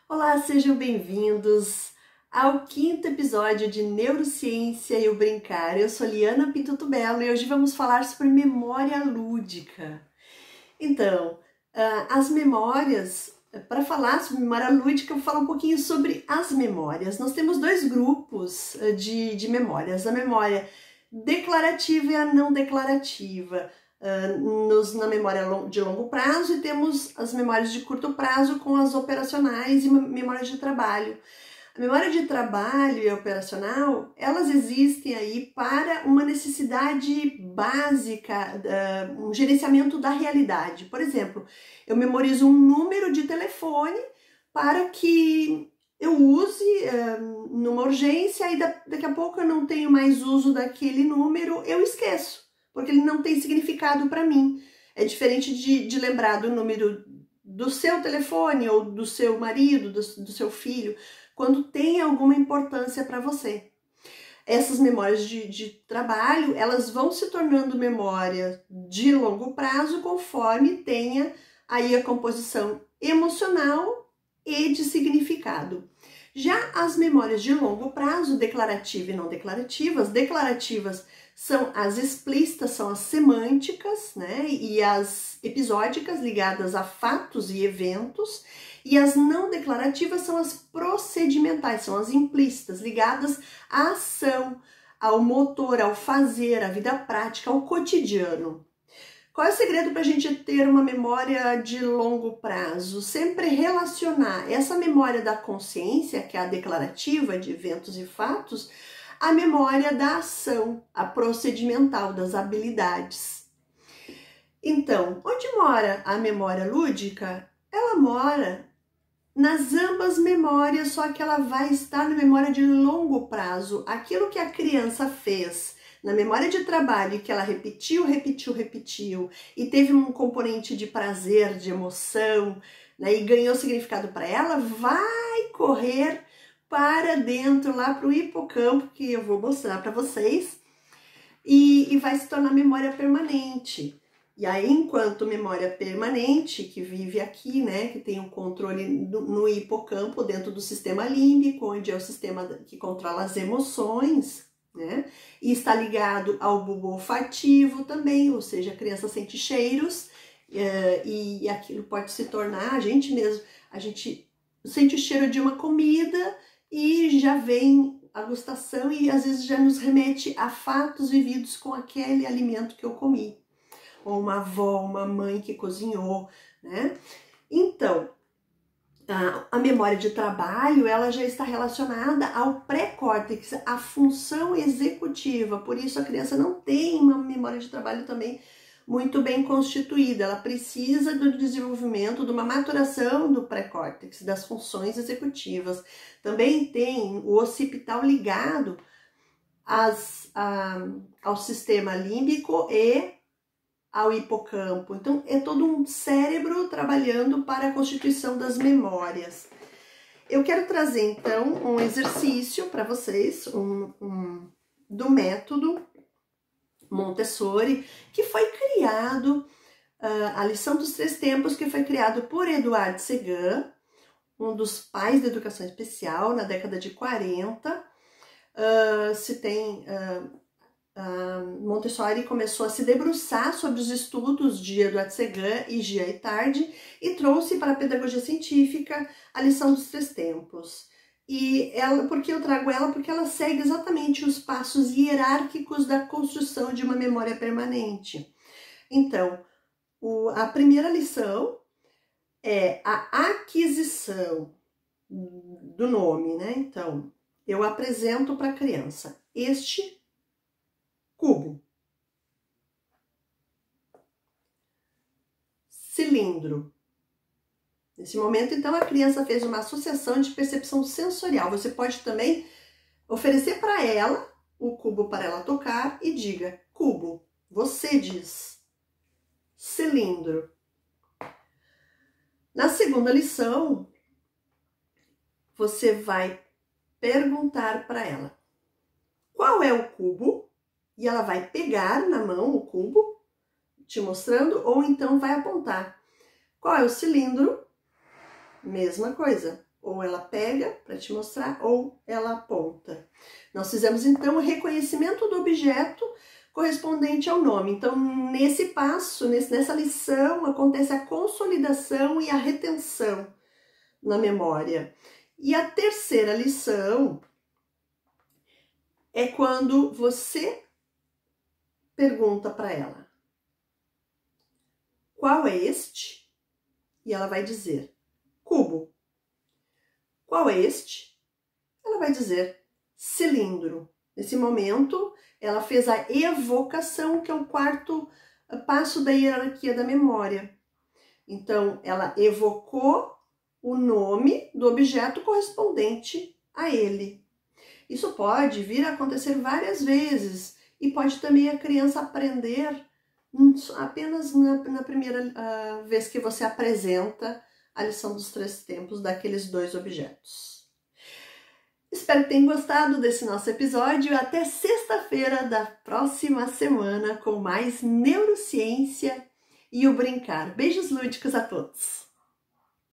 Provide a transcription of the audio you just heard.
Olá, sejam bem-vindos ao 5º episódio de Neurociência e o Brincar. Eu sou Liana Pinto Tubelo e hoje vamos falar sobre memória lúdica. Então, as memórias, para falar sobre memória lúdica, eu vou falar um pouquinho sobre as memórias. Nós temos dois grupos de memórias, a memória declarativa e a não declarativa. Na memória de longo prazo e temos as memórias de curto prazo com as operacionais e memórias de trabalho. A memória de trabalho e operacional, elas existem aí para uma necessidade básica, um gerenciamento da realidade. Por exemplo, eu memorizo um número de telefone para que eu use numa urgência e daqui a pouco eu não tenho mais uso daquele número, eu esqueço, porque ele não tem significado para mim. É diferente de lembrar do número do seu telefone ou do seu marido, do seu filho, quando tem alguma importância para você. Essas memórias de trabalho, elas vão se tornando memória de longo prazo conforme tenha aí a composição emocional e de significado. Já as memórias de longo prazo, declarativa e não declarativas, declarativas são as explícitas, são as semânticas, né? E as episódicas ligadas a fatos e eventos, e as não declarativas são as procedimentais, são as implícitas, ligadas à ação, ao motor, ao fazer, à vida prática, ao cotidiano. Qual é o segredo para a gente ter uma memória de longo prazo? Sempre relacionar essa memória da consciência, que é a declarativa de eventos e fatos, à memória da ação, a procedimental, das habilidades. Então, onde mora a memória lúdica? Ela mora nas ambas memórias, só que ela vai estar na memória de longo prazo. Aquilo que a criança fez na memória de trabalho, que ela repetiu, e teve um componente de prazer, de emoção, né, e ganhou significado para ela, vai correr para dentro, lá para o hipocampo, que eu vou mostrar para vocês, e vai se tornar memória permanente. E aí, enquanto memória permanente, que vive aqui, né, que tem um controle no hipocampo, dentro do sistema límbico, onde é o sistema que controla as emoções, né, e está ligado ao bulbo olfativo também, ou seja, a criança sente cheiros, e aquilo pode se tornar, a gente sente o cheiro de uma comida e já vem a gustação e às vezes já nos remete a fatos vividos com aquele alimento que eu comi. Ou uma avó, uma mãe que cozinhou, né? Então, a memória de trabalho, ela já está relacionada ao pré-córtex, à função executiva, por isso a criança não tem uma memória de trabalho também muito bem constituída, ela precisa do desenvolvimento, de uma maturação do pré-córtex, das funções executivas. Também tem o occipital ligado ao sistema límbico e ao hipocampo. Então, é todo um cérebro trabalhando para a constituição das memórias. Eu quero trazer, então, um exercício para vocês, do método Montessori, que foi criado, a lição dos 3 tempos, que foi criado por Eduardo Segan, um dos pais da educação especial, na década de 40. Montessori começou a se debruçar sobre os estudos de Eduardo Segan e Gia Itardi e trouxe para a pedagogia científica a lição dos 3 tempos. E por que eu trago ela? Porque ela segue exatamente os passos hierárquicos da construção de uma memória permanente. Então, a primeira lição é a aquisição do nome, né? Então, eu apresento para a criança este cubo, cilindro. Nesse momento, então, a criança fez uma associação de percepção sensorial. Você pode também oferecer para ela o cubo para ela tocar e diga cubo. Você diz cilindro. Na segunda lição, você vai perguntar para ela qual é o cubo, e ela vai pegar na mão o cubo, te mostrando, ou então vai apontar. Qual é o cilindro? Mesma coisa. Ou ela pega para te mostrar, ou ela aponta. Nós fizemos então o reconhecimento do objeto correspondente ao nome. Então, nesse passo, nessa lição, acontece a consolidação e a retenção na memória. E a terceira lição é quando você pergunta para ela: qual é este? E ela vai dizer: cubo. Qual é este? Ela vai dizer: cilindro. Nesse momento, ela fez a evocação, que é o quarto passo da hierarquia da memória. Então, ela evocou o nome do objeto correspondente a ele. Isso pode vir a acontecer várias vezes e pode também a criança aprender apenas na primeira vez que você apresenta a lição dos 3 tempos daqueles 2 objetos. Espero que tenham gostado desse nosso episódio. Até sexta-feira da próxima semana com mais neurociência e o brincar. Beijos lúdicos a todos!